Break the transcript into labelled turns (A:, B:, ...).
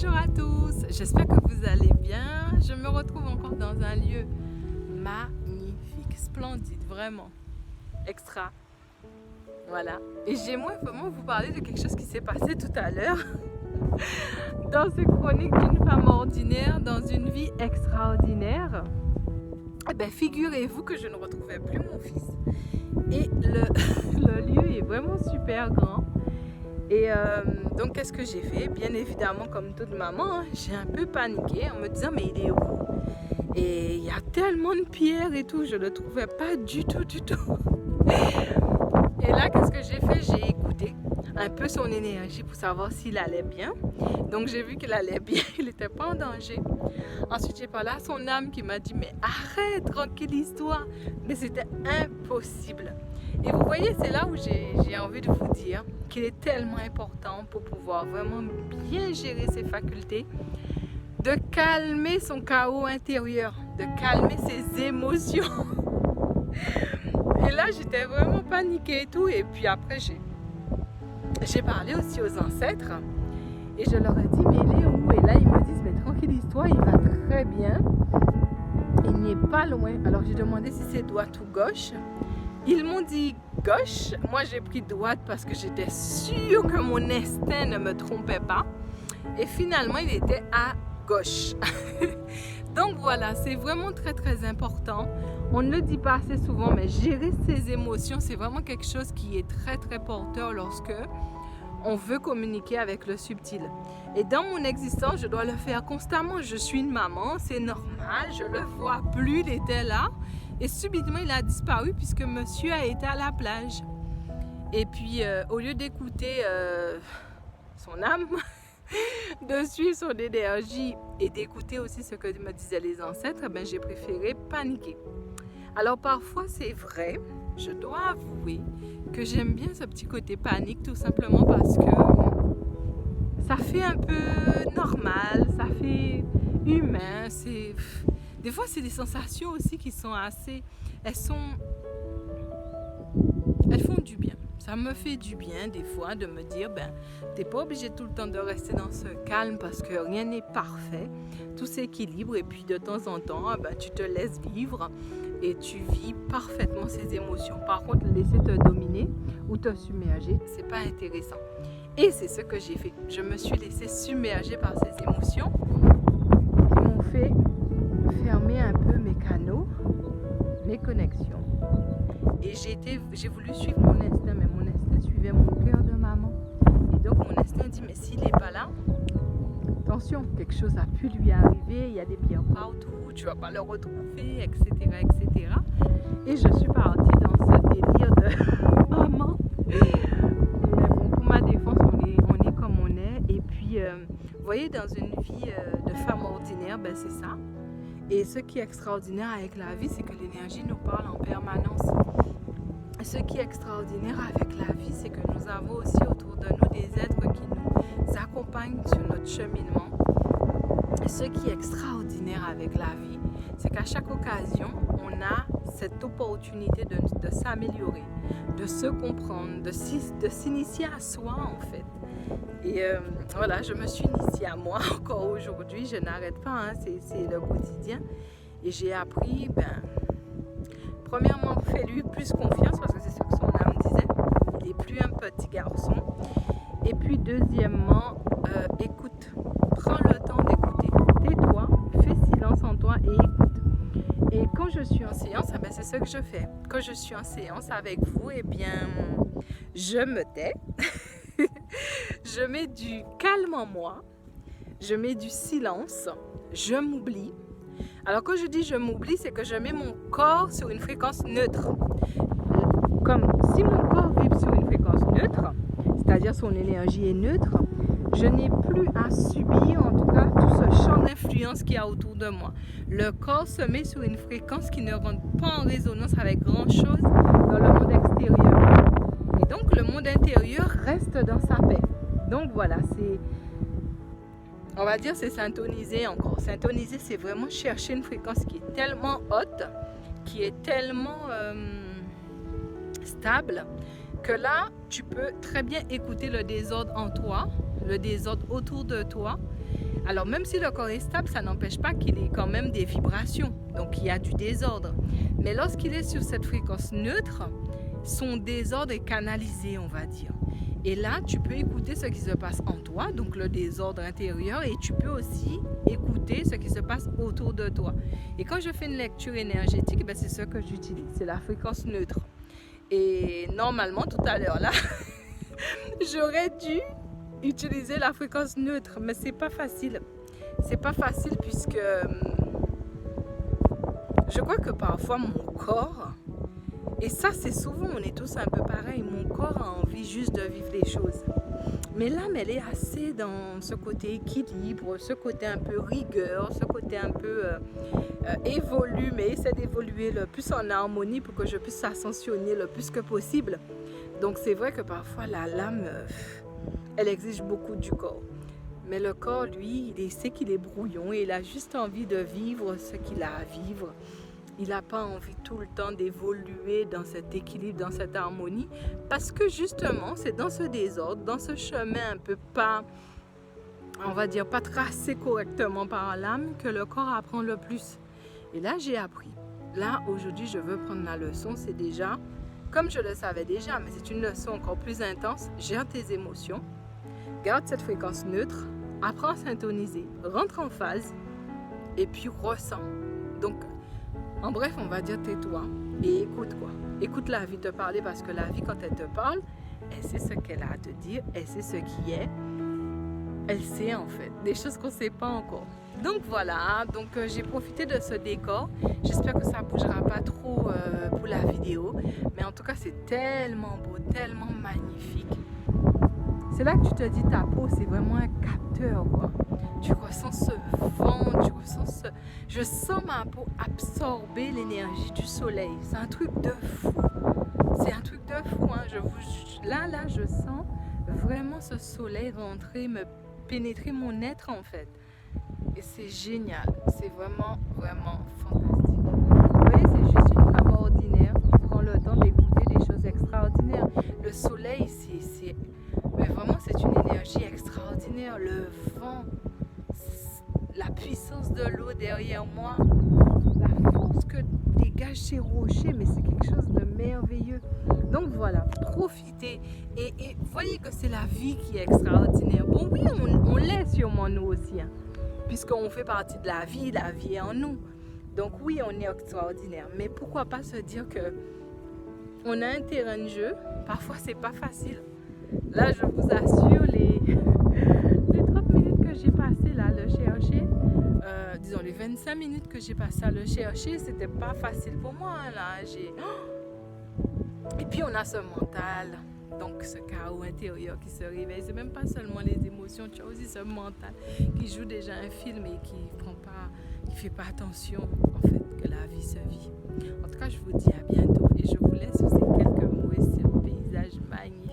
A: Bonjour à tous, j'espère que vous allez bien. Je me retrouve encore dans un lieu magnifique, splendide, vraiment extra. Voilà. Et j'aimerais vraiment vous parler de quelque chose qui s'est passé tout à l'heure dans ces chroniques d'une femme ordinaire dans une vie extraordinaire. Eh bien, figurez-vous que je ne retrouvais plus mon fils. Et le lieu est vraiment super grand. Et donc qu'est-ce que j'ai fait? Bien évidemment, comme toute maman, j'ai un peu paniqué en me disant mais il est où? Et il y a tellement de pierres et tout, je ne le trouvais pas du tout. Et là, qu'est-ce que j'ai fait? J'ai écouté un peu son énergie pour savoir s'il allait bien. Donc j'ai vu qu'il allait bien, il n'était pas en danger. Ensuite, j'ai parlé à son âme qui m'a dit mais arrête, tranquillise-toi. Mais c'était impossible. Et vous voyez, c'est là où j'ai envie de vous dire qu'il est tellement important pour pouvoir vraiment bien gérer ses facultés, de calmer son chaos intérieur, de calmer ses émotions. Et là, j'étais vraiment paniquée et tout. Et puis après, j'ai parlé aussi aux ancêtres et je leur ai dit mais il est où? Et là, ils me disent mais tranquillise-toi, il va très bien. Il n'est pas loin. Alors j'ai demandé si c'est droite ou gauche. Ils m'ont dit gauche, moi j'ai pris droite parce que j'étais sûre que mon instinct ne me trompait pas. Et finalement, il était à gauche. Donc voilà, c'est vraiment très important. On ne le dit pas assez souvent, mais gérer ses émotions, c'est vraiment quelque chose qui est très porteur lorsque on veut communiquer avec le subtil. Et dans mon existence, je dois le faire constamment. Je suis une maman, c'est normal, je le vois plus, il était là. Et subitement, il a disparu puisque monsieur a été à la plage. Et puis, au lieu d'écouter son âme, de suivre son énergie et d'écouter aussi ce que me disaient les ancêtres, ben, j'ai préféré paniquer. Alors, parfois, c'est vrai, je dois avouer que j'aime bien ce petit côté panique, tout simplement parce que ça fait un peu normal, ça fait humain, c'est... Des fois, c'est des sensations aussi qui sont assez... Elles font du bien. Ça me fait du bien des fois de me dire, ben, t'es pas obligé tout le temps de rester dans ce calme parce que rien n'est parfait. Tout s'équilibre et puis de temps en temps, ben, tu te laisses vivre et tu vis parfaitement ces émotions. Par contre, laisser te dominer ou te submerger, c'est pas intéressant. Et c'est ce que j'ai fait. Je me suis laissée submerger par ces émotions qui m'ont fait fermer un peu mes canaux, mes connexions. Et j'ai voulu suivre mon instinct, mais mon instinct suivait mon cœur de maman. Et donc mon instinct dit, mais s'il n'est pas là, attention, quelque chose a pu lui arriver, il y a des pierres partout, tu ne vas pas le retrouver, etc. Et je suis partie dans ce délire de maman. Mais bon, pour ma défense, on est comme on est. Et puis, vous voyez, dans une vie de femme ordinaire, ben, c'est ça. Et ce qui est extraordinaire avec la vie, c'est que l'énergie nous parle en permanence. Ce qui est extraordinaire avec la vie, c'est que nous avons aussi autour de nous des êtres qui nous accompagnent sur notre cheminement. Ce qui est extraordinaire avec la vie, c'est qu'à chaque occasion, on a cette opportunité de s'améliorer, de se comprendre, de s'initier à soi en fait. Et voilà, je me suis initiée à moi encore aujourd'hui, je n'arrête pas, hein, c'est le quotidien. Et j'ai appris, premièrement, fais-lui plus confiance parce que c'est ce que son âme disait, il n'est plus un petit garçon. Et puis deuxièmement, écoute, prends le temps d'écouter, tais-toi, fais silence en toi et écoute. Et quand je suis en séance, c'est ce que je fais. Quand je suis en séance avec vous, je me tais. Je mets du calme en moi, je mets du silence, je m'oublie. Alors quand je dis je m'oublie, c'est que je mets mon corps sur une fréquence neutre. Comme si mon corps vibre sur une fréquence neutre, c'est-à-dire son énergie est neutre, je n'ai plus à subir en tout cas tout ce champ d'influence qu'il y a autour de moi. Le corps se met sur une fréquence qui ne rentre pas en résonance avec grand-chose dans le monde extérieur. Et donc le monde intérieur reste dans sa paix. Donc voilà, on va dire c'est syntoniser encore. Syntoniser, c'est vraiment chercher une fréquence qui est tellement haute, qui est tellement stable, que là, tu peux très bien écouter le désordre en toi le désordre autour de toi. Alors même si le corps est stable, ça n'empêche pas qu'il ait quand même des vibrations. Donc il y a du désordre. Mais lorsqu'il est sur cette fréquence neutre, son désordre est canalisé, on va dire. Et là, tu peux écouter ce qui se passe en toi, donc le désordre intérieur, et tu peux aussi écouter ce qui se passe autour de toi. Et quand je fais une lecture énergétique, ben c'est ce que j'utilise, c'est la fréquence neutre. Et normalement, tout à l'heure, là, j'aurais dû utiliser la fréquence neutre, mais c'est pas facile. C'est pas facile puisque je crois que parfois mon corps, et ça c'est souvent, on est tous un peu pareil, mon corps a envie juste de vivre les choses. Mais l'âme, elle est assez dans ce côté équilibre, ce côté un peu rigueur, ce côté un peu évolue, mais essaie d'évoluer le plus en harmonie pour que je puisse ascensionner le plus que possible. Donc c'est vrai que parfois l'âme, elle exige beaucoup du corps. Mais le corps, lui, il sait qu'il est brouillon et il a juste envie de vivre ce qu'il a à vivre. Il n'a pas envie tout le temps d'évoluer dans cet équilibre, dans cette harmonie, parce que justement, c'est dans ce désordre, dans ce chemin un peu pas, on va dire, pas tracé correctement par l'âme, que le corps apprend le plus. Et là, j'ai appris. Là, aujourd'hui, je veux prendre la leçon. C'est déjà, comme je le savais déjà, mais c'est une leçon encore plus intense. Gère tes émotions, garde cette fréquence neutre, apprends à syntoniser, rentre en phase, et puis ressens. Donc, en bref, on va dire tais-toi et écoute quoi. Écoute la vie te parler parce que la vie, quand elle te parle, elle sait ce qu'elle a à te dire, elle sait ce qui est. Elle sait en fait des choses qu'on ne sait pas encore. Donc voilà, donc j'ai profité de ce décor. J'espère que ça ne bougera pas trop pour la vidéo. Mais en tout cas, c'est tellement beau, tellement magnifique. C'est là que tu te dis ta peau, c'est vraiment un capteur quoi. Tu ressens ce vent, tu ressens ce... Je sens ma peau absorber l'énergie du soleil. C'est un truc de fou. C'est un truc de fou. Hein. Là, je sens vraiment ce soleil rentrer, me pénétrer mon être en fait. Et c'est génial. C'est vraiment, vraiment fantastique. Vous voyez, c'est juste une femme ordinaire qui prend le temps d'écouter des choses extraordinaires. Le soleil, mais vraiment, c'est une énergie extraordinaire. Le vent, la puissance de l'eau derrière moi, la force que dégagent ces rochers, mais c'est quelque chose de merveilleux. Donc voilà, profitez et voyez que c'est la vie qui est extraordinaire. Bon oui, on l'est sûrement nous aussi, hein, puisqu'on fait partie de la vie est en nous. Donc oui, on est extraordinaire, mais pourquoi pas se dire que on a un terrain de jeu, parfois c'est pas facile. Là, je vous assure, les 30 minutes que j'ai passées là, le chercher, disons les 25 minutes que j'ai passées à le chercher, c'était pas facile pour moi. Là, et puis on a ce mental, donc ce chaos intérieur qui se réveille. C'est même pas seulement les émotions, tu as aussi ce mental qui joue déjà un film et qui fait pas attention en fait que la vie se vit. En tout cas, je vous dis à bientôt et je vous laisse sur ces quelques mots et ce paysage magnifique.